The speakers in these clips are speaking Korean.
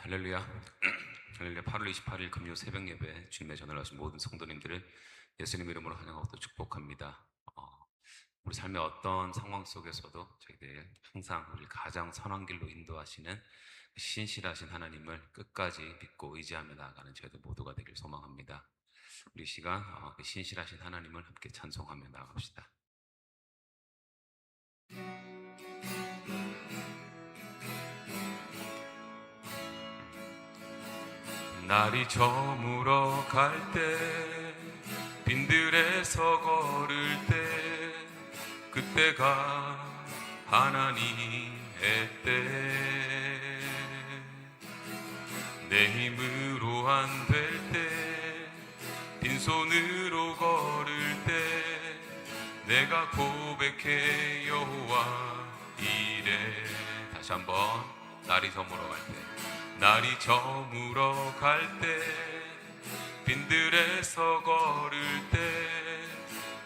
할렐루야. 할렐루야. 8월 28일 금요 새벽 예배 주님의 전을 하신 모든 성도님들을 예수님 이름으로 환영하고 또 축복합니다. 우리 삶의 어떤 상황 속에서도 저희들 항상 우리 가장 선한 길로 인도하시는 그 신실하신 하나님을 끝까지 믿고 의지하며 나아가는 저희들 모두가 되길 소망합니다. 우리 시간 그 신실하신 하나님을 함께 찬송하며 나아갑시다. 날이 저물어 갈 때 빈들에서 걸을 때 그때가 하나님의 때 내 힘으로 안 될 때 빈손으로 걸을 때 내가 고백해 여호와 이래. 다시 한번. 날이 저물어 갈 때 날이 저물어 갈 때 빈들에서 걸을 때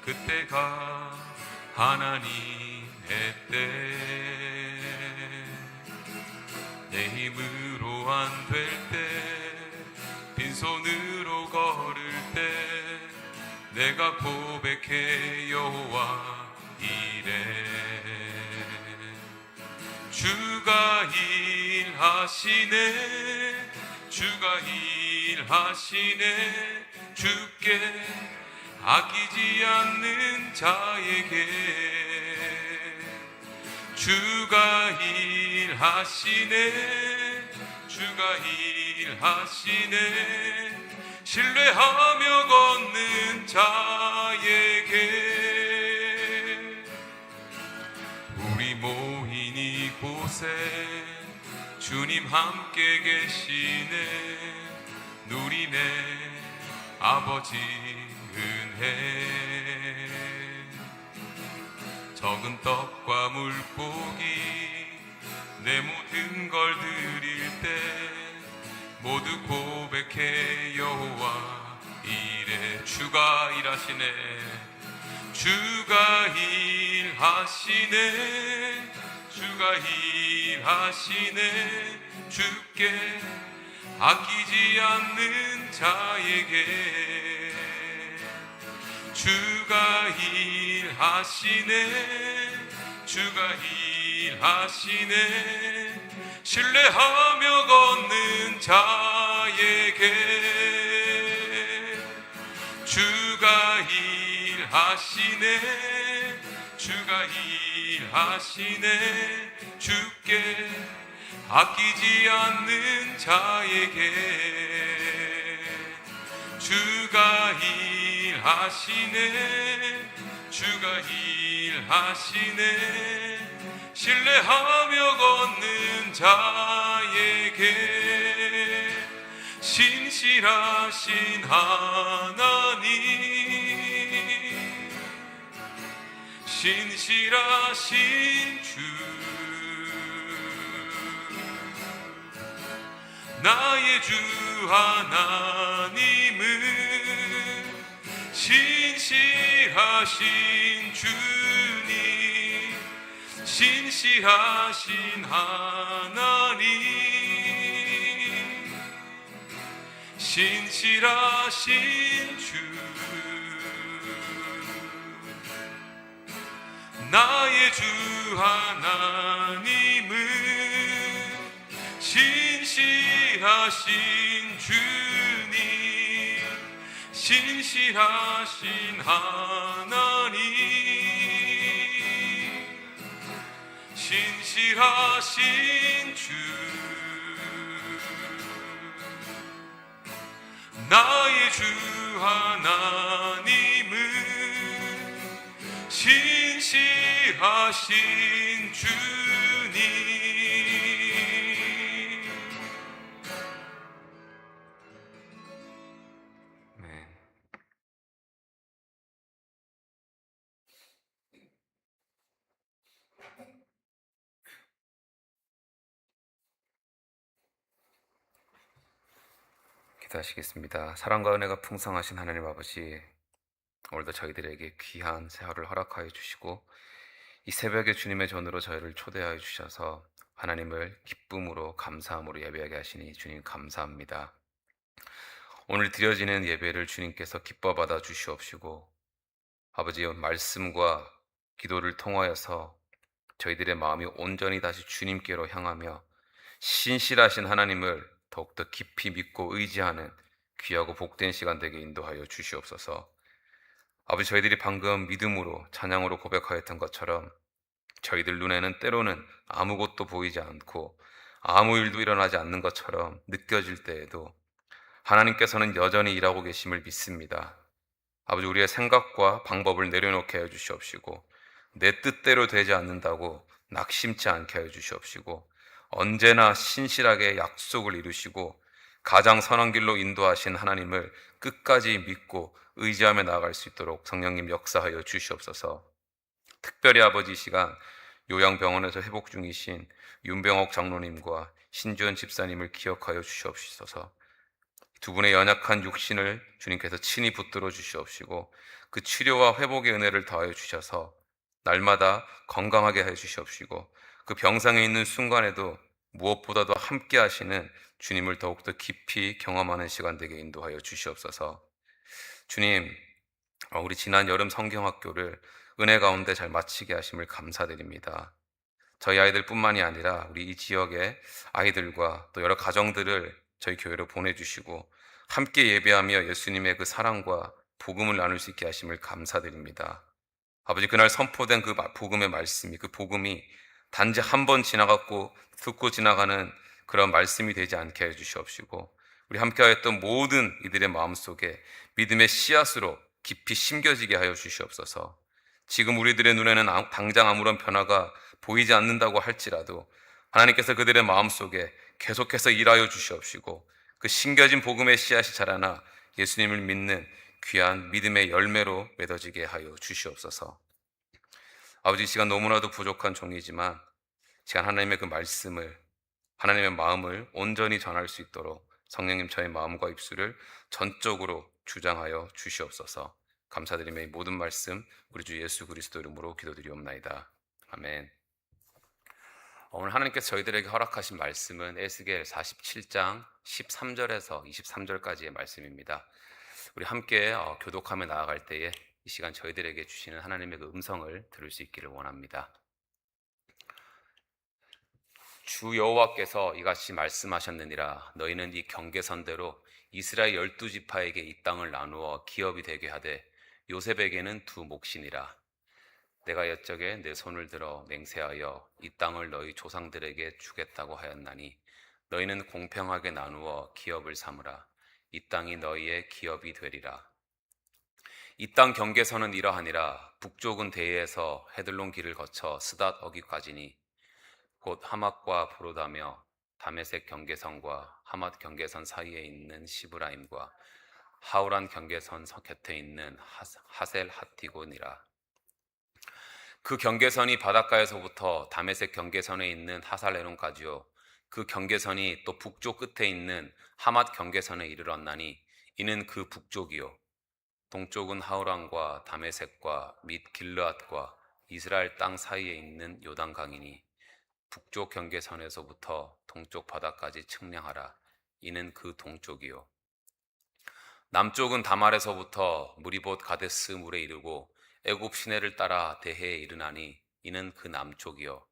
그때가 하나님의 때 내 힘으로 안 될 때 빈손으로 걸을 때 내가 고백해 여호와 이래. 주가 일하시네 주가 일하시네 주께 아끼지 않는 자에게 주가 일하시네 주가 일하시네 신뢰하며 걷는 자에게. 우리 모인 이곳에 주님 함께 계시네 누리네 아버지 은혜. 적은 떡과 물고기 내 모든 걸 드릴 때 모두 고백해 여호와 이래. 주가 일하시네 주가 일하시네 주가 일하시네 주께 아끼지 않는 자에게 주가 일하시네 주가 일하시네 신뢰하며 걷는 자에게 주가 일하시네 주가 일하시네 주께 아끼지 않는 자에게 주가 일하시네 주가 일하시네 신뢰하며 걷는 자에게 신실하신 하나님 신실하신 주 나의 주 하나님은 신실하신 주님 신실하신 하나님 신실하신 주 나의 주 하나님은 신실하신 주님 신실하신 하나님 신실하신 주 나의 주 하나님은 신실하신 주님. 네. 기도하시겠습니다. 사랑과 은혜가 풍성하신 하나님 아버지, 오늘도 저희들에게 귀한 세월을 허락하여 주시고 이 새벽에 주님의 전으로 저희를 초대하여 주셔서 하나님을 기쁨으로 감사함으로 예배하게 하시니 주님 감사합니다. 오늘 드려지는 예배를 주님께서 기뻐 받아 주시옵시고 아버지의 말씀과 기도를 통하여서 저희들의 마음이 온전히 다시 주님께로 향하며 신실하신 하나님을 더욱더 깊이 믿고 의지하는 귀하고 복된 시간 되게 인도하여 주시옵소서. 아버지, 저희들이 방금 믿음으로 찬양으로 고백하였던 것처럼 저희들 눈에는 때로는 아무것도 보이지 않고 아무 일도 일어나지 않는 것처럼 느껴질 때에도 하나님께서는 여전히 일하고 계심을 믿습니다. 아버지, 우리의 생각과 방법을 내려놓게 하여 주시옵시고 내 뜻대로 되지 않는다고 낙심치 않게 하여 주시옵시고 언제나 신실하게 약속을 이루시고 가장 선한 길로 인도하신 하나님을 끝까지 믿고 의지하며 나아갈 수 있도록 성령님 역사하여 주시옵소서. 특별히 아버지, 이 시간 요양병원에서 회복 중이신 윤병옥 장로님과 신주연 집사님을 기억하여 주시옵소서. 두 분의 연약한 육신을 주님께서 친히 붙들어 주시옵시고 그 치료와 회복의 은혜를 더하여 주셔서 날마다 건강하게 해 주시옵시고 그 병상에 있는 순간에도 무엇보다도 함께 하시는 주님을 더욱더 깊이 경험하는 시간 되게 인도하여 주시옵소서. 주님, 우리 지난 여름 성경학교를 은혜 가운데 잘 마치게 하심을 감사드립니다. 저희 아이들뿐만이 아니라 우리 이 지역의 아이들과 또 여러 가정들을 저희 교회로 보내주시고 함께 예배하며 예수님의 그 사랑과 복음을 나눌 수 있게 하심을 감사드립니다. 아버지, 그날 선포된 그 복음의 말씀이, 그 복음이 단지 한 번 지나갔고 듣고 지나가는 그런 말씀이 되지 않게 해주시옵시고 우리 함께하였던 모든 이들의 마음속에 믿음의 씨앗으로 깊이 심겨지게 하여 주시옵소서. 지금 우리들의 눈에는 당장 아무런 변화가 보이지 않는다고 할지라도 하나님께서 그들의 마음속에 계속해서 일하여 주시옵시고 그 심겨진 복음의 씨앗이 자라나 예수님을 믿는 귀한 믿음의 열매로 맺어지게 하여 주시옵소서. 아버지, 이 시간 너무나도 부족한 종이지만 시간 하나님의 그 말씀을, 하나님의 마음을 온전히 전할 수 있도록 성령님 저의 마음과 입술을 전적으로 주장하여 주시옵소서. 감사드리며 이 모든 말씀 우리 주 예수 그리스도 이름으로 기도드리옵나이다. 아멘. 오늘 하나님께서 저희들에게 허락하신 말씀은 에스겔 47장 13절에서 23절까지의 말씀입니다. 우리 함께 교독하며 나아갈 때에 이 시간 저희들에게 주시는 하나님의 그 음성을 들을 수 있기를 원합니다. 주 여호와께서 이같이 말씀하셨느니라. 너희는 이 경계선대로 이스라엘 12지파에게 이 땅을 나누어 기업이 되게 하되 요셉에게는 두 몫이니라. 내가 옛적에 내 손을 들어 맹세하여 이 땅을 너희 조상들에게 주겠다고 하였나니 너희는 공평하게 나누어 기업을 삼으라. 이 땅이 너희의 기업이 되리라. 이 땅 경계선은 이러하니라. 북쪽은 대에서 헤들론 길을 거쳐 스닷 어귀까지니 곧 하맛과 브로다며 다메섹 경계선과 하맛 경계선 사이에 있는 시브라임과 하우란 경계선 곁에 있는 하셀 하티곤이라. 그 경계선이 바닷가에서부터 다메섹 경계선에 있는 하살레론까지요. 그 경계선이 또 북쪽 끝에 있는 하맛 경계선에 이르렀나니 이는 그 북쪽이요. 동쪽은 하우란과 다메섹과 및 길르앗과 이스라엘 땅 사이에 있는 요단강이니 북쪽 경계선에서부터 동쪽 바다까지 측량하라. 이는 그 동쪽이요. 남쪽은 다말에서부터 무리봇 가데스 물에 이르고 애굽 시내를 따라 대해에 이르나니 이는 그 남쪽이요.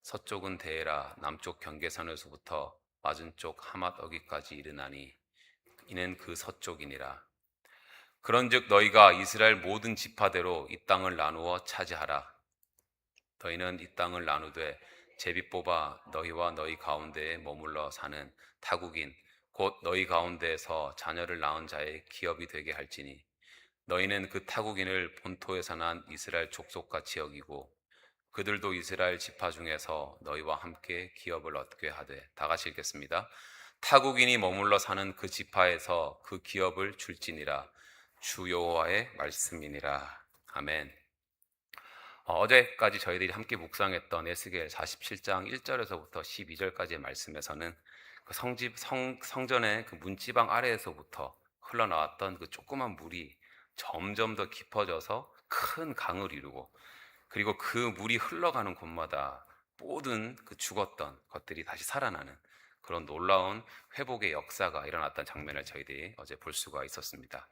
서쪽은 데에라 남쪽 경계선에서부터 맞은쪽 하맛 어귀까지 이르나니 이는 그 서쪽이니라. 그런즉 너희가 이스라엘 모든 지파대로 이 땅을 나누어 차지하라. 너희는 이 땅을 나누되 제비 뽑아 너희와 너희 가운데에 머물러 사는 타국인 곧 너희 가운데에서 자녀를 낳은 자의 기업이 되게 할지니 너희는 그 타국인을 본토에서 난 이스라엘 족속같이 여기고 그들도 이스라엘 지파 중에서 너희와 함께 기업을 얻게 하되. 다 같이 읽겠습니다. 타국인이 머물러 사는 그 지파에서 그 기업을 줄지니라. 주 여호와의 말씀이니라. 아멘. 어제까지 저희들이 함께 묵상했던 에스겔 47장 1절에서부터 12절까지의 말씀에서는 그 성전의 그 문지방 아래에서부터 흘러나왔던 그 조그만 물이 점점 더 깊어져서 큰 강을 이루고 그리고 그 물이 흘러가는 곳마다 모든 그 죽었던 것들이 다시 살아나는 그런 놀라운 회복의 역사가 일어났던 장면을 저희들이 어제 볼 수가 있었습니다.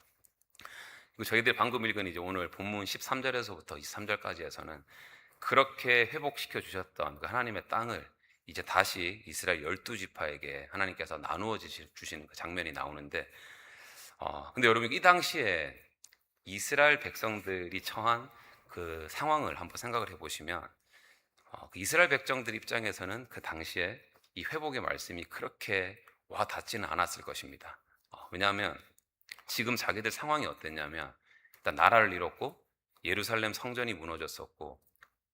그리고 저희들이 방금 읽은 이제 오늘 본문 13절에서부터 23절까지에서는 그렇게 회복시켜 주셨던 그 하나님의 땅을 이제 다시 이스라엘 12지파에게 하나님께서 나누어 주시는 그 장면이 나오는데, 근데 여러분 이 당시에 이스라엘 백성들이 처한 그 상황을 한번 생각을 해보시면, 그 이스라엘 백성들 입장에서는 그 당시에 이 회복의 말씀이 그렇게 와 닿지는 않았을 것입니다. 왜냐하면 지금 자기들 상황이 어땠냐면, 일단 나라를 잃었고 예루살렘 성전이 무너졌었고,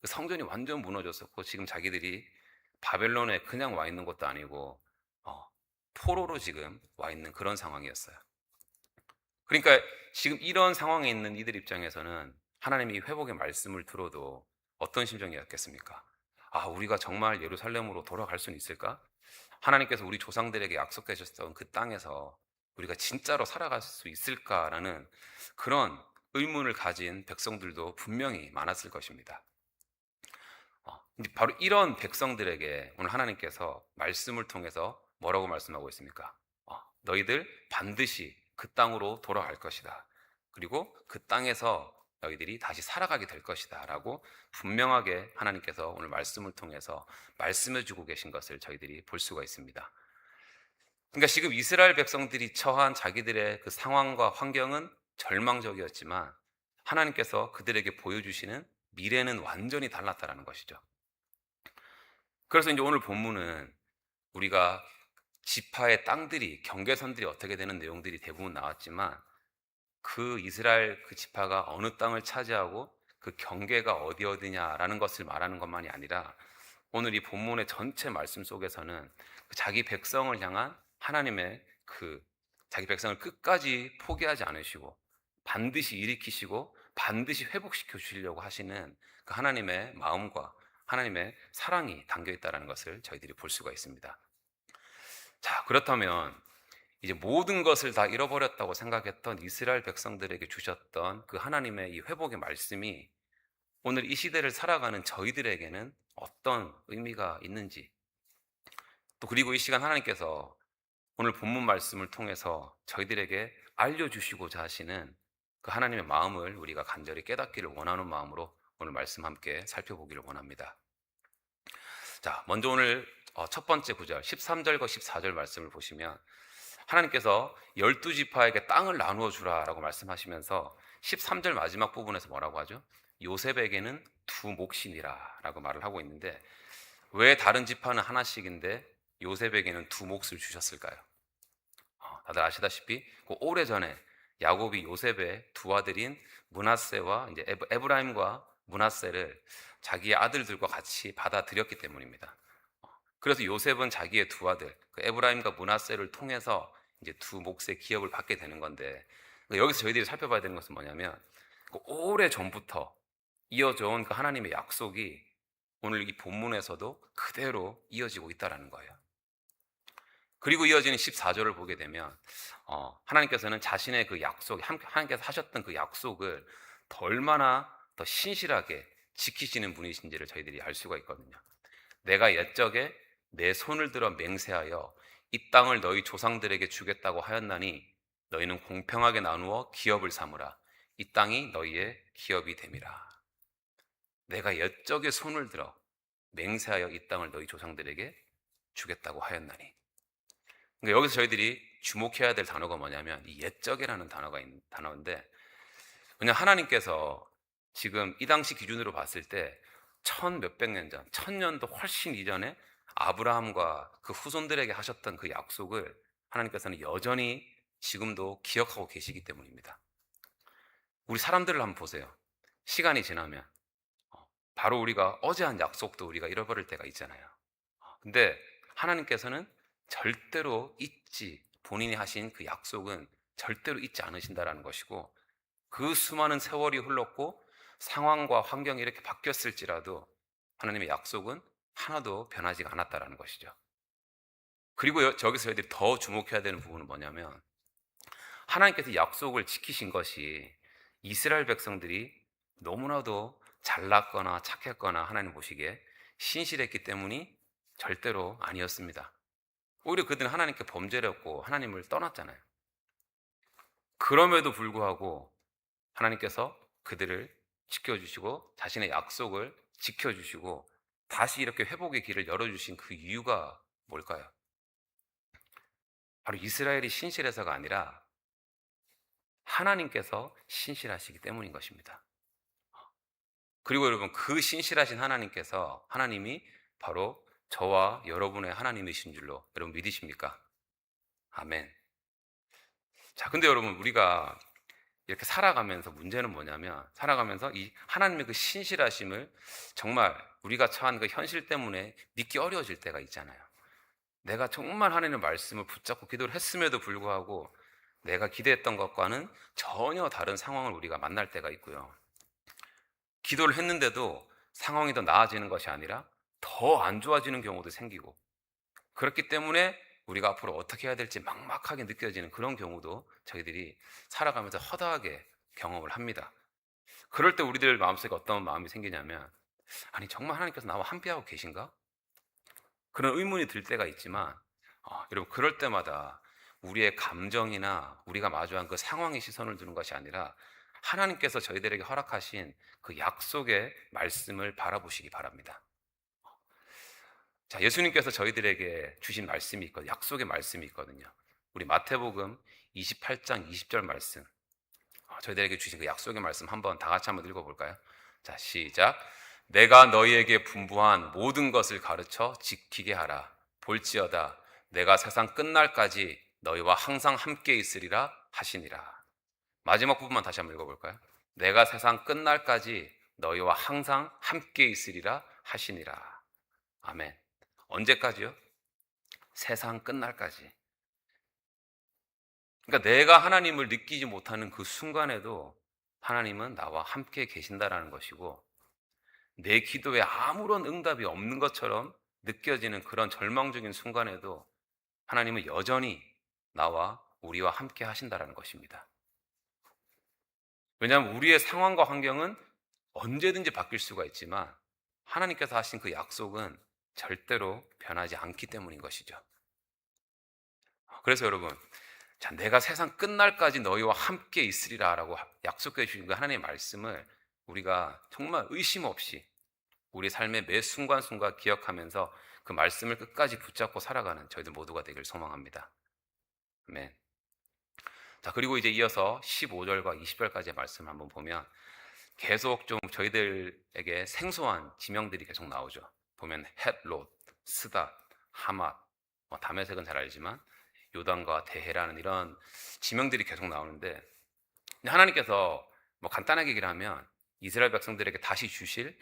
그 성전이 완전 무너졌었고, 지금 자기들이 바벨론에 그냥 와 있는 것도 아니고 포로로 지금 와 있는 그런 상황이었어요. 그러니까 지금 이런 상황에 있는 이들 입장에서는 하나님이 회복의 말씀을 들어도 어떤 심정이었겠습니까? 우리가 정말 예루살렘으로 돌아갈 수는 있을까? 하나님께서 우리 조상들에게 약속해 주셨던 그 땅에서 우리가 진짜로 살아갈 수 있을까라는 그런 의문을 가진 백성들도 분명히 많았을 것입니다. 바로 이런 백성들에게 오늘 하나님께서 말씀을 통해서 뭐라고 말씀하고 있습니까? 너희들 반드시 그 땅으로 돌아갈 것이다. 그리고 그 땅에서 너희들이 다시 살아가게 될 것이다 라고 분명하게 하나님께서 오늘 말씀을 통해서 말씀해 주고 계신 것을 저희들이 볼 수가 있습니다. 그러니까 지금 이스라엘 백성들이 처한 자기들의 그 상황과 환경은 절망적이었지만 하나님께서 그들에게 보여주시는 미래는 완전히 달랐다라는 것이죠. 그래서 이제 오늘 본문은 우리가 지파의 땅들이, 경계선들이 어떻게 되는 내용들이 대부분 나왔지만, 그 이스라엘 그 지파가 어느 땅을 차지하고 그 경계가 어디냐라는 것을 말하는 것만이 아니라, 오늘 이 본문의 전체 말씀 속에서는 자기 백성을 향한 하나님의 그 자기 백성을 끝까지 포기하지 않으시고 반드시 일으키시고 반드시 회복시켜 주시려고 하시는 그 하나님의 마음과 하나님의 사랑이 담겨 있다는 것을 저희들이 볼 수가 있습니다. 자, 그렇다면 이제 모든 것을 다 잃어버렸다고 생각했던 이스라엘 백성들에게 주셨던 그 하나님의 이 회복의 말씀이 오늘 이 시대를 살아가는 저희들에게는 어떤 의미가 있는지, 또 그리고 이 시간 하나님께서 오늘 본문 말씀을 통해서 저희들에게 알려주시고자 하시는 그 하나님의 마음을 우리가 간절히 깨닫기를 원하는 마음으로 오늘 말씀 함께 살펴보기를 원합니다. 자, 먼저 오늘 첫 번째 구절 13절과 14절 말씀을 보시면 하나님께서 12지파에게 땅을 나누어 주라라고 말씀하시면서 13절 마지막 부분에서 뭐라고 하죠? 요셉에게는 두 몫이니라 라고 말을 하고 있는데, 왜 다른 지파는 하나씩인데 요셉에게는 두 몫을 주셨을까요? 다들 아시다시피 그 오래전에 야곱이 요셉의 두 아들인 므낫세와 이제 에브라임과 므낫세를 자기의 아들들과 같이 받아들였기 때문입니다. 그래서 요셉은 자기의 두 아들, 그 에브라임과 므낫세를 통해서 이제 두 몫의 기업을 받게 되는 건데, 여기서 저희들이 살펴봐야 되는 것은 뭐냐면, 그 오래 전부터 이어져 온 그 하나님의 약속이 오늘 이 본문에서도 그대로 이어지고 있다는 거예요. 그리고 이어지는 14절을 보게 되면 하나님께서는 자신의 그 약속, 하나님께서 하셨던 그 약속을 얼마나 더 신실하게 지키시는 분이신지를 저희들이 알 수가 있거든요. 내가 옛적에 내 손을 들어 맹세하여 이 땅을 너희 조상들에게 주겠다고 하였나니 너희는 공평하게 나누어 기업을 삼으라. 이 땅이 너희의 기업이 됨이라. 내가 옛적에 손을 들어 맹세하여 이 땅을 너희 조상들에게 주겠다고 하였나니. 그러니까 여기서 저희들이 주목해야 될 단어가 뭐냐면 이 옛적이라는 단어인데, 왜냐하면 하나님께서 지금 이 당시 기준으로 봤을 때 몇백 년 전, 1000년도 훨씬 이전에 아브라함과 그 후손들에게 하셨던 그 약속을 하나님께서는 여전히 지금도 기억하고 계시기 때문입니다. 우리 사람들을 한번 보세요. 시간이 지나면 바로 우리가 어제 한 약속도 우리가 잃어버릴 때가 있잖아요. 근데 하나님께서는 절대로 본인이 하신 그 약속은 절대로 잊지 않으신다라는 것이고, 그 수많은 세월이 흘렀고 상황과 환경이 이렇게 바뀌었을지라도 하나님의 약속은 하나도 변하지 않았다라는 것이죠. 그리고 저기서 저희들이 더 주목해야 되는 부분은 뭐냐면, 하나님께서 약속을 지키신 것이 이스라엘 백성들이 너무나도 잘났거나 착했거나 하나님 보시기에 신실했기 때문이 절대로 아니었습니다. 오히려 그들은 하나님께 범죄를 했고 하나님을 떠났잖아요. 그럼에도 불구하고 하나님께서 그들을 지켜주시고 자신의 약속을 지켜주시고 다시 이렇게 회복의 길을 열어주신 그 이유가 뭘까요? 바로 이스라엘이 신실해서가 아니라 하나님께서 신실하시기 때문인 것입니다. 그리고 여러분, 그 신실하신 하나님이 바로 저와 여러분의 하나님이신 줄로 여러분 믿으십니까? 아멘. 자, 근데 여러분, 우리가 이렇게 살아가면서 문제는 뭐냐면, 살아가면서 이 하나님의 그 신실하심을 정말 우리가 처한 그 현실 때문에 믿기 어려워질 때가 있잖아요. 내가 정말 하나님의 말씀을 붙잡고 기도를 했음에도 불구하고 내가 기대했던 것과는 전혀 다른 상황을 우리가 만날 때가 있고요. 기도를 했는데도 상황이 더 나아지는 것이 아니라 더 안 좋아지는 경우도 생기고, 그렇기 때문에 우리가 앞으로 어떻게 해야 될지 막막하게 느껴지는 그런 경우도 저희들이 살아가면서 허다하게 경험을 합니다. 그럴 때 우리들 마음속에 어떤 마음이 생기냐면, 아니 정말 하나님께서 나와 함께하고 계신가? 그런 의문이 들 때가 있지만 여러분, 그럴 때마다 우리의 감정이나 우리가 마주한 그 상황의 시선을 두는 것이 아니라 하나님께서 저희들에게 허락하신 그 약속의 말씀을 바라보시기 바랍니다. 자, 예수님께서 저희들에게 주신 말씀이 있거든요. 약속의 말씀이 있거든요. 우리 마태복음 28장 20절 말씀, 저희들에게 주신 그 약속의 말씀 한번 다 같이 한번 읽어볼까요? 자, 시작. 내가 너희에게 분부한 모든 것을 가르쳐 지키게 하라. 볼지어다 내가 세상 끝날까지 너희와 항상 함께 있으리라 하시니라. 마지막 부분만 다시 한번 읽어볼까요? 내가 세상 끝날까지 너희와 항상 함께 있으리라 하시니라. 아멘. 언제까지요? 세상 끝날까지. 그러니까 내가 하나님을 느끼지 못하는 그 순간에도 하나님은 나와 함께 계신다라는 것이고, 내 기도에 아무런 응답이 없는 것처럼 느껴지는 그런 절망적인 순간에도 하나님은 여전히 나와 우리와 함께 하신다라는 것입니다. 왜냐하면 우리의 상황과 환경은 언제든지 바뀔 수가 있지만 하나님께서 하신 그 약속은 절대로 변하지 않기 때문인 것이죠. 그래서 여러분, 자, 내가 세상 끝날까지 너희와 함께 있으리라 라고 약속해 주신 그 하나님의 말씀을 우리가 정말 의심 없이 우리 삶의 매 순간순간 기억하면서 그 말씀을 끝까지 붙잡고 살아가는 저희들 모두가 되길 소망합니다. 아멘. 자, 그리고 이제 이어서 15절과 20절까지의 말씀을 한번 보면 계속 좀 저희들에게 생소한 지명들이 계속 나오죠. 보면 헷롯, 스닷, 하맛, 다메섹은 잘 알지만 요단과 대헤라는 이런 지명들이 계속 나오는데, 하나님께서 간단하게 얘기를 하면 이스라엘 백성들에게 다시 주실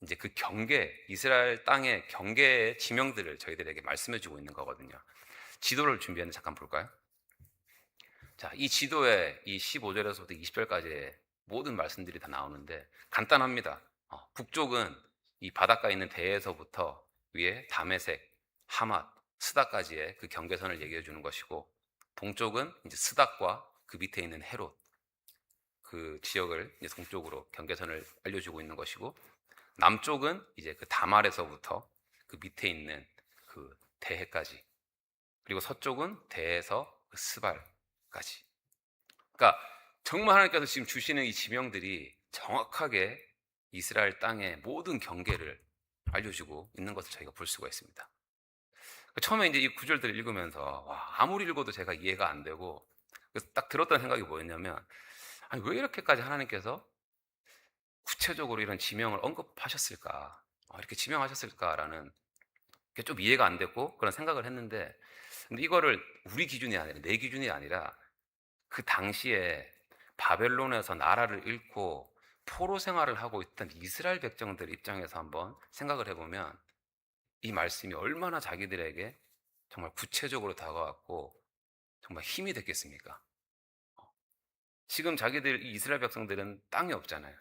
이제 그 경계, 이스라엘 땅의 경계의 지명들을 저희들에게 말씀해 주고 있는 거거든요. 지도를 준비했는데 잠깐 볼까요? 자, 이 지도에 이 15절에서부터 20절까지의 모든 말씀들이 다 나오는데 간단합니다. 북쪽은 이 바닷가에 있는 대에서부터 위에 다메섹, 하맛, 스닥까지의 그 경계선을 얘기해 주는 것이고, 동쪽은 이제 스닥과 그 밑에 있는 헤롯, 그 지역을 이제 동쪽으로 경계선을 알려주고 있는 것이고, 남쪽은 이제 그 다말에서부터 그 밑에 있는 그 대해까지, 그리고 서쪽은 대에서 그 스발까지. 그러니까 정말 하나님께서 지금 주시는 이 지명들이 정확하게 이스라엘 땅의 모든 경계를 알려주고 있는 것을 저희가 볼 수가 있습니다. 처음에 이제 이 구절들을 읽으면서 아무리 읽어도 제가 이해가 안 되고, 그래서 딱 들었던 생각이 뭐였냐면, 아니, 왜 이렇게까지 하나님께서 구체적으로 이런 지명을 언급하셨을까? 이렇게 지명하셨을까라는 게 좀 이해가 안 됐고 그런 생각을 했는데, 근데 이거를 우리 기준이 아니라, 내 기준이 아니라 그 당시에 바벨론에서 나라를 잃고 포로 생활을 하고 있던 이스라엘 백성들 입장에서 한번 생각을 해보면 이 말씀이 얼마나 자기들에게 정말 구체적으로 다가왔고 정말 힘이 됐겠습니까? 지금 자기들 이스라엘 백성들은 땅이 없잖아요.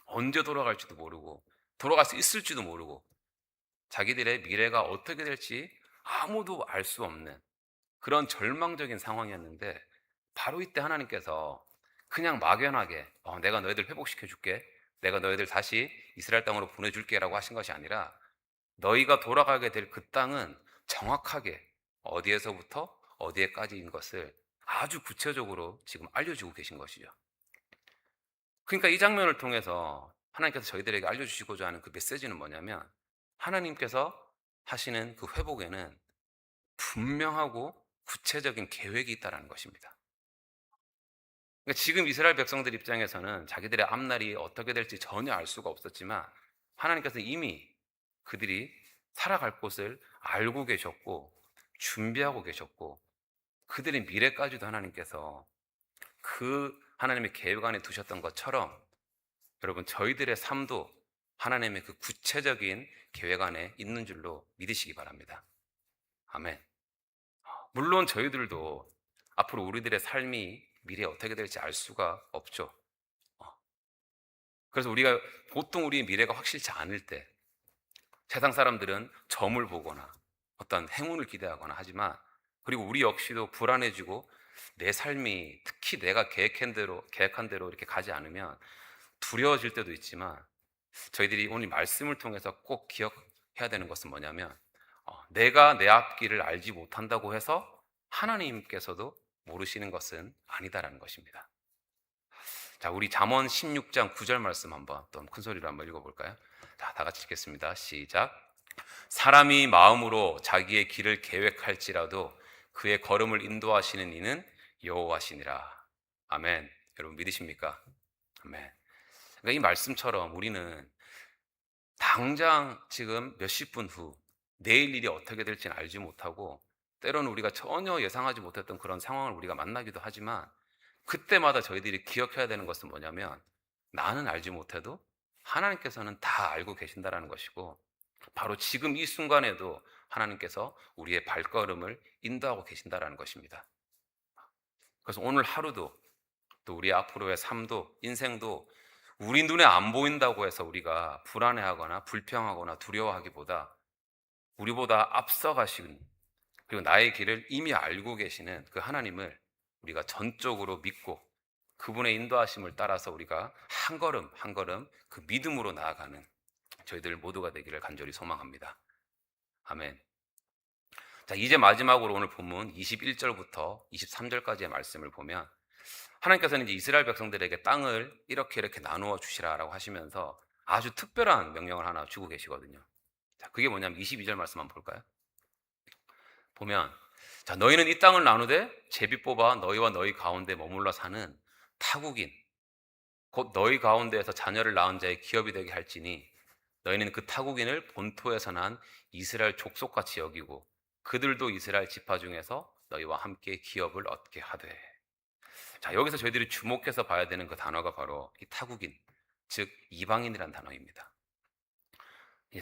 언제 돌아갈지도 모르고 돌아갈 수 있을지도 모르고 자기들의 미래가 어떻게 될지 아무도 알 수 없는 그런 절망적인 상황이었는데, 바로 이때 하나님께서 그냥 막연하게 내가 너희들 회복시켜 줄게, 내가 너희들 다시 이스라엘 땅으로 보내줄게 라고 하신 것이 아니라 너희가 돌아가게 될 그 땅은 정확하게 어디에서부터 어디에까지인 것을 아주 구체적으로 지금 알려주고 계신 것이죠. 그러니까 이 장면을 통해서 하나님께서 저희들에게 알려주시고자 하는 그 메시지는 뭐냐면, 하나님께서 하시는 그 회복에는 분명하고 구체적인 계획이 있다는 것입니다. 그러니까 지금 이스라엘 백성들 입장에서는 자기들의 앞날이 어떻게 될지 전혀 알 수가 없었지만, 하나님께서 이미 그들이 살아갈 곳을 알고 계셨고 준비하고 계셨고, 그들의 미래까지도 하나님께서 그 하나님의 계획 안에 두셨던 것처럼, 여러분 저희들의 삶도 하나님의 그 구체적인 계획 안에 있는 줄로 믿으시기 바랍니다. 아멘. 물론 저희들도 앞으로 우리들의 삶이 미래에 어떻게 될지 알 수가 없죠. 그래서 우리가 보통 우리의 미래가 확실치 않을 때, 세상 사람들은 점을 보거나 어떤 행운을 기대하거나 하지만, 그리고 우리 역시도 불안해지고 내 삶이 특히 내가 계획한 대로 이렇게 가지 않으면 두려워질 때도 있지만, 저희들이 오늘 말씀을 통해서 꼭 기억해야 되는 것은 뭐냐면, 내가 내 앞길을 알지 못한다고 해서 하나님께서도 모르시는 것은 아니다라는 것입니다. 자, 우리 잠언 16장 9절 말씀 한번 또 큰 소리로 한번 읽어볼까요? 자, 다 같이 읽겠습니다. 시작. 사람이 마음으로 자기의 길을 계획할지라도 그의 걸음을 인도하시는 이는 여호와시니라. 아멘. 여러분 믿으십니까? 아멘. 그러니까 이 말씀처럼 우리는 당장 지금 몇십 분 후 내일 일이 어떻게 될지는 알지 못하고, 때로는 우리가 전혀 예상하지 못했던 그런 상황을 우리가 만나기도 하지만, 그때마다 저희들이 기억해야 되는 것은 뭐냐면, 나는 알지 못해도 하나님께서는 다 알고 계신다라는 것이고, 바로 지금 이 순간에도 하나님께서 우리의 발걸음을 인도하고 계신다라는 것입니다. 그래서 오늘 하루도, 또 우리 앞으로의 삶도, 인생도 우리 눈에 안 보인다고 해서 우리가 불안해하거나 불평하거나 두려워하기보다, 우리보다 앞서가신, 그리고 나의 길을 이미 알고 계시는 그 하나님을 우리가 전적으로 믿고 그분의 인도하심을 따라서 우리가 한 걸음 한 걸음 그 믿음으로 나아가는 저희들 모두가 되기를 간절히 소망합니다. 아멘. 자, 이제 마지막으로 오늘 본문 21절부터 23절까지의 말씀을 보면, 하나님께서는 이제 이스라엘 백성들에게 땅을 이렇게 나누어 주시라라고 하시면서 아주 특별한 명령을 하나 주고 계시거든요. 자, 그게 뭐냐면 22절 말씀 한번 볼까요? 보면, 자, 너희는 이 땅을 나누되 제비 뽑아 너희와 너희 가운데 머물러 사는 타국인, 곧 너희 가운데에서 자녀를 낳은 자의 기업이 되게 할지니, 너희는 그 타국인을 본토에서 난 이스라엘 족속같이 여기고 그들도 이스라엘 지파 중에서 너희와 함께 기업을 얻게 하되. 자, 여기서 저희들이 주목해서 봐야 되는 그 단어가 바로 이 타국인, 즉 이방인이라는 단어입니다.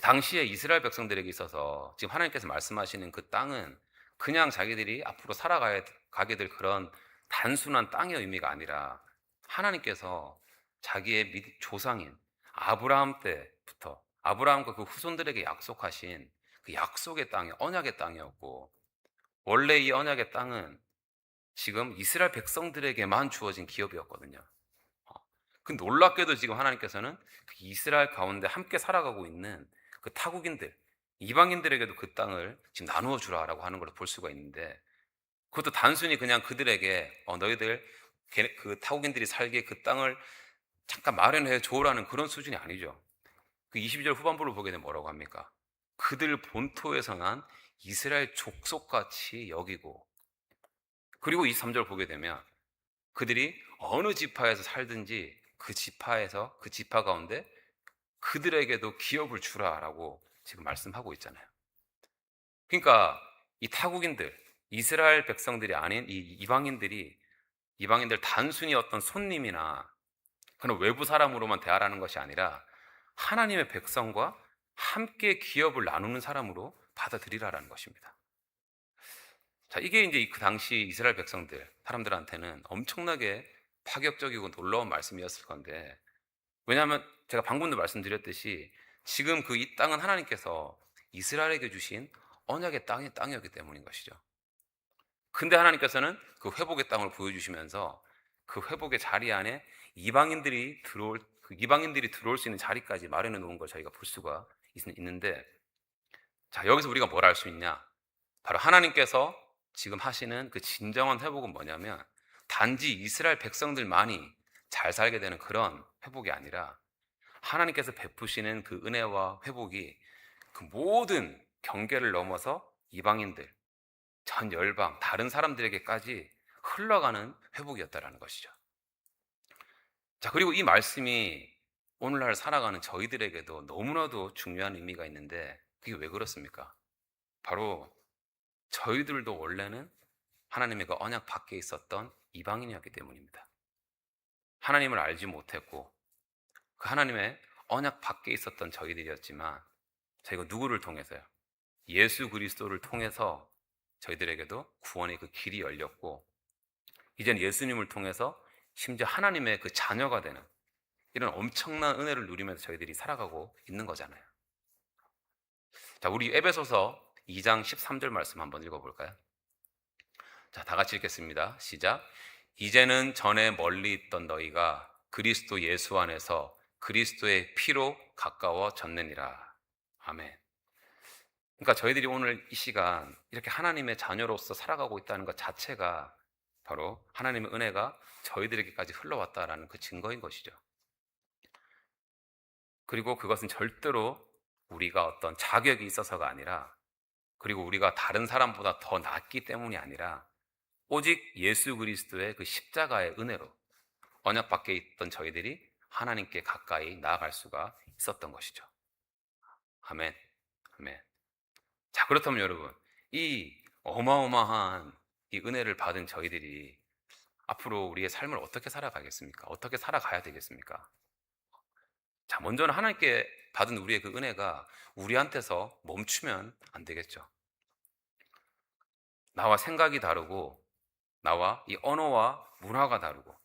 당시에 이스라엘 백성들에게 있어서 지금 하나님께서 말씀하시는 그 땅은 그냥 자기들이 앞으로 살아가게 될 그런 단순한 땅의 의미가 아니라, 하나님께서 자기의 조상인 아브라함 때부터 아브라함과 그 후손들에게 약속하신 그 약속의 땅이 언약의 땅이었고, 원래 이 언약의 땅은 지금 이스라엘 백성들에게만 주어진 기업이었거든요. 그 놀랍게도 지금 하나님께서는 그 이스라엘 가운데 함께 살아가고 있는 그 타국인들, 이방인들에게도 그 땅을 지금 나누어 주라라고 하는 걸 볼 수가 있는데, 그것도 단순히 그냥 그들에게 너희들 그 타국인들이 살기에 그 땅을 잠깐 마련해 줘라는 그런 수준이 아니죠. 그 22절 후반부를 보게 되면 뭐라고 합니까? 그들 본토에서 난 이스라엘 족속같이 여기고, 그리고 23절 보게 되면 그들이 어느 지파에서 살든지 그 지파 가운데 그들에게도 기업을 주라라고 지금 말씀하고 있잖아요. 그러니까 이 타국인들, 이스라엘 백성들이 아닌 이 이방인들 단순히 어떤 손님이나 그런 외부 사람으로만 대하라는 것이 아니라, 하나님의 백성과 함께 기업을 나누는 사람으로 받아들이라라는 것입니다. 자, 이게 이제 그 당시 이스라엘 사람들한테는 엄청나게 파격적이고 놀라운 말씀이었을 건데, 왜냐하면 제가 방금도 말씀드렸듯이 지금 그 이 땅은 하나님께서 이스라엘에게 주신 언약의 땅이었기 때문인 것이죠. 근데 하나님께서는 그 회복의 땅을 보여주시면서 그 회복의 자리 안에 이방인들이 들어올 수 있는 자리까지 마련해 놓은 걸 저희가 볼 수가 있는데, 자, 여기서 우리가 뭘 알 수 있냐? 바로 하나님께서 지금 하시는 그 진정한 회복은 뭐냐면 단지 이스라엘 백성들만이 잘 살게 되는 그런 회복이 아니라 하나님께서 베푸시는 그 은혜와 회복이 그 모든 경계를 넘어서 이방인들, 전 열방, 다른 사람들에게까지 흘러가는 회복이었다라는 것이죠. 자, 그리고 이 말씀이 오늘날 살아가는 저희들에게도 너무나도 중요한 의미가 있는데 그게 왜 그렇습니까? 바로 저희들도 원래는 하나님의 그 언약 밖에 있었던 이방인이었기 때문입니다. 하나님을 알지 못했고 그 하나님의 언약 밖에 있었던 저희들이었지만 저희가 누구를 통해서요? 예수 그리스도를 통해서 저희들에게도 구원의 그 길이 열렸고 이제는 예수님을 통해서 심지어 하나님의 그 자녀가 되는 이런 엄청난 은혜를 누리면서 저희들이 살아가고 있는 거잖아요. 자, 우리 에베소서 2장 13절 말씀 한번 읽어볼까요? 자, 다 같이 읽겠습니다. 시작. 이제는 전에 멀리 있던 너희가 그리스도 예수 안에서 그리스도의 피로 가까워졌느니라. 아멘. 그러니까 저희들이 오늘 이 시간 이렇게 하나님의 자녀로서 살아가고 있다는 것 자체가 바로 하나님의 은혜가 저희들에게까지 흘러왔다라는 그 증거인 것이죠. 그리고 그것은 절대로 우리가 어떤 자격이 있어서가 아니라 그리고 우리가 다른 사람보다 더 낫기 때문이 아니라 오직 예수 그리스도의 그 십자가의 은혜로 언약 밖에 있던 저희들이 하나님께 가까이 나아갈 수가 있었던 것이죠. 아멘. 아멘. 자, 그렇다면 여러분, 이 어마어마한 이 은혜를 받은 저희들이 앞으로 우리의 삶을 어떻게 살아가겠습니까? 어떻게 살아가야 되겠습니까? 자, 먼저는 하나님께 받은 우리의 그 은혜가 우리한테서 멈추면 안 되겠죠. 나와 생각이 다르고, 나와 이 언어와 문화가 다르고,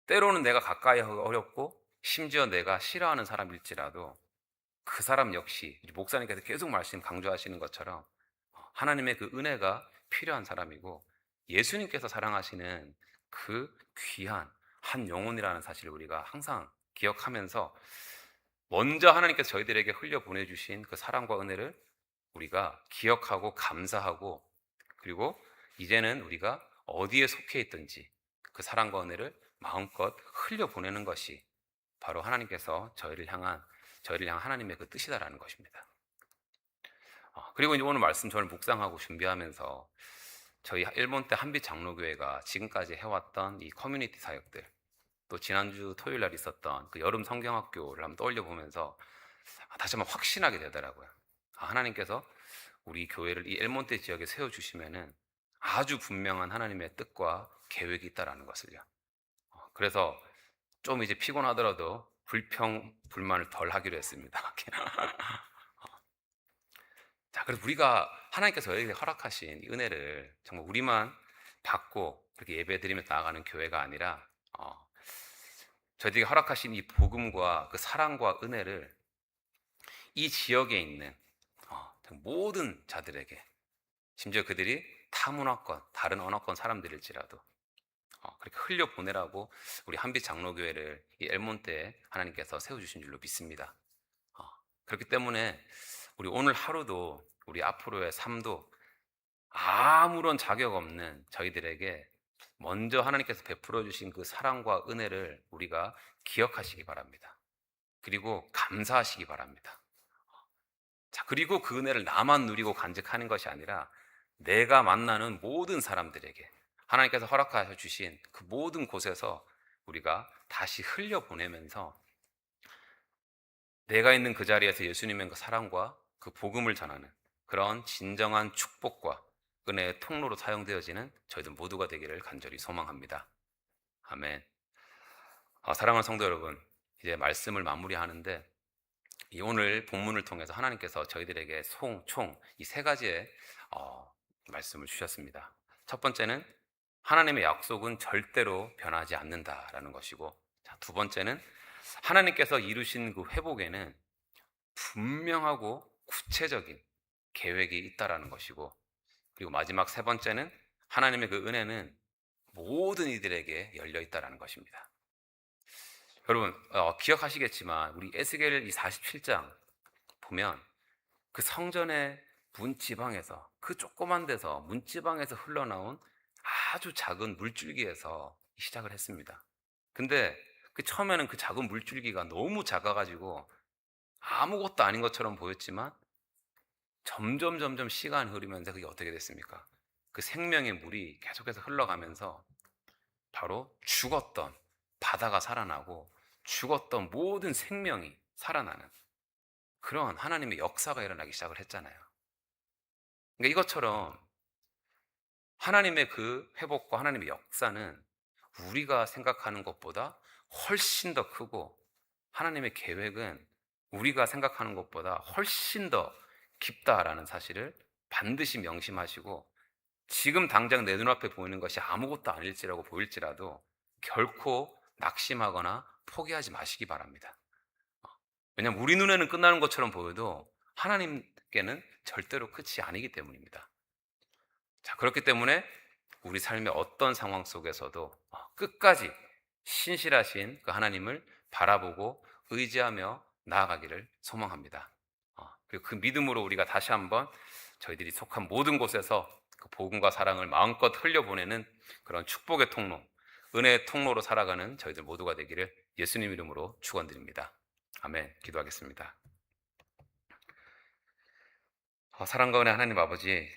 때로는 내가 가까이 하기 어렵고, 심지어 내가 싫어하는 사람일지라도 그 사람 역시 목사님께서 계속 말씀 강조하시는 것처럼 하나님의 그 은혜가 필요한 사람이고 예수님께서 사랑하시는 그 귀한 한 영혼이라는 사실을 우리가 항상 기억하면서 먼저 하나님께서 저희들에게 흘려 보내주신 그 사랑과 은혜를 우리가 기억하고 감사하고 그리고 이제는 우리가 어디에 속해 있든지 그 사랑과 은혜를 마음껏 흘려 보내는 것이 바로 하나님께서 저희를 향한 하나님의 그 뜻이다라는 것입니다. 그리고 이제 오늘 말씀 저를 묵상하고 준비하면서 저희 일본 때 한빛 장로교회가 지금까지 해왔던 이 커뮤니티 사역들 또 지난주 토요일 날 있었던 그 여름 성경학교를 한번 떠올려 보면서 다시 한번 확신하게 되더라고요. 하나님께서 우리 교회를 이 엘몬테 지역에 세워주시면은 아주 분명한 하나님의 뜻과 계획이 있다라는 것을요. 그래서 좀 이제 피곤하더라도 불만을 덜 하기로 했습니다. 자, 그래서 우리가 하나님께서 저희에게 허락하신 이 은혜를 정말 우리만 받고 그렇게 예배드리면서 나아가는 교회가 아니라 저희들에게 허락하신 이 복음과 그 사랑과 은혜를 이 지역에 있는 모든 자들에게 심지어 그들이 타문화권, 다른 언어권 사람들일지라도 그렇게 흘려보내라고 우리 한빛 장로교회를 이 엘몬테에 하나님께서 세워주신 줄로 믿습니다. 그렇기 때문에 우리 오늘 하루도 우리 앞으로의 삶도 아무런 자격 없는 저희들에게 먼저 하나님께서 베풀어 주신 그 사랑과 은혜를 우리가 기억하시기 바랍니다. 그리고 감사하시기 바랍니다. 자, 그리고 그 은혜를 나만 누리고 간직하는 것이 아니라 내가 만나는 모든 사람들에게 하나님께서 허락하셔 주신 그 모든 곳에서 우리가 다시 흘려보내면서 내가 있는 그 자리에서 예수님의 그 사랑과 그 복음을 전하는 그런 진정한 축복과 은혜의 통로로 사용되어지는 저희들 모두가 되기를 간절히 소망합니다. 아멘. 사랑하는 성도 여러분, 이제 말씀을 마무리하는데 이 오늘 본문을 통해서 하나님께서 저희들에게 총 이 세 가지의 말씀을 주셨습니다. 첫 번째는 하나님의 약속은 절대로 변하지 않는다라는 것이고, 자, 두 번째는 하나님께서 이루신 그 회복에는 분명하고 구체적인 계획이 있다라는 것이고, 그리고 마지막 세 번째는 하나님의 그 은혜는 모든 이들에게 열려 있다라는 것입니다. 여러분 기억하시겠지만 우리 에스겔 이 47장 보면 그 성전의 문지방에서, 그 조그만 데서 문지방에서 흘러나온 아주 작은 물줄기에서 시작을 했습니다. 근데 그 처음에는 그 작은 물줄기가 너무 작아가지고 아무것도 아닌 것처럼 보였지만 점점 시간이 흐르면서 그게 어떻게 됐습니까? 그 생명의 물이 계속해서 흘러가면서 바로 죽었던 바다가 살아나고 죽었던 모든 생명이 살아나는 그런 하나님의 역사가 일어나기 시작을 했잖아요. 그러니까 이것처럼 하나님의 그 회복과 하나님의 역사는 우리가 생각하는 것보다 훨씬 더 크고, 하나님의 계획은 우리가 생각하는 것보다 훨씬 더 깊다라는 사실을 반드시 명심하시고, 지금 당장 내 눈앞에 보이는 것이 아무것도 아닐지라고 보일지라도 결코 낙심하거나 포기하지 마시기 바랍니다. 왜냐하면 우리 눈에는 끝나는 것처럼 보여도 하나님께는 절대로 끝이 아니기 때문입니다. 자, 그렇기 때문에 우리 삶의 어떤 상황 속에서도 끝까지 신실하신 그 하나님을 바라보고 의지하며 나아가기를 소망합니다. 그리고 그 믿음으로 우리가 다시 한번 저희들이 속한 모든 곳에서 그 복음과 사랑을 마음껏 흘려보내는 그런 축복의 통로, 은혜의 통로로 살아가는 저희들 모두가 되기를 예수님 이름으로 축원드립니다. 아멘. 기도하겠습니다. 사랑과 은혜 하나님 아버지,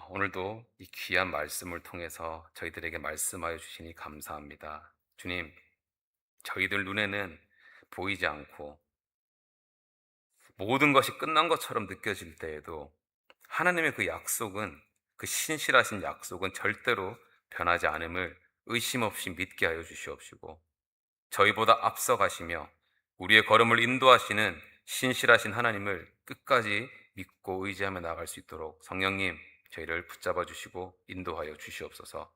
오늘도 이 귀한 말씀을 통해서 저희들에게 말씀하여 주시니 감사합니다. 주님, 저희들 눈에는 보이지 않고 모든 것이 끝난 것처럼 느껴질 때에도 하나님의 그 약속은, 그 신실하신 약속은 절대로 변하지 않음을 의심 없이 믿게 하여 주시옵시고, 저희보다 앞서가시며 우리의 걸음을 인도하시는 신실하신 하나님을 끝까지 믿고 의지하며 나아갈 수 있도록 성령님, 저희를 붙잡아 주시고 인도하여 주시옵소서.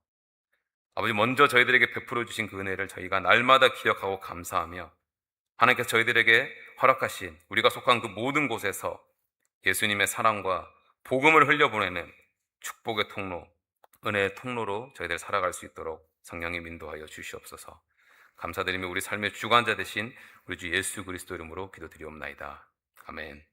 아버지, 먼저 저희들에게 베풀어 주신 그 은혜를 저희가 날마다 기억하고 감사하며, 하나님께서 저희들에게 허락하신 우리가 속한 그 모든 곳에서 예수님의 사랑과 복음을 흘려보내는 축복의 통로, 은혜의 통로로 저희들 살아갈 수 있도록 성령님 인도하여 주시옵소서. 감사드리며 우리 삶의 주관자 되신 우리 주 예수 그리스도 이름으로 기도드리옵나이다. 아멘.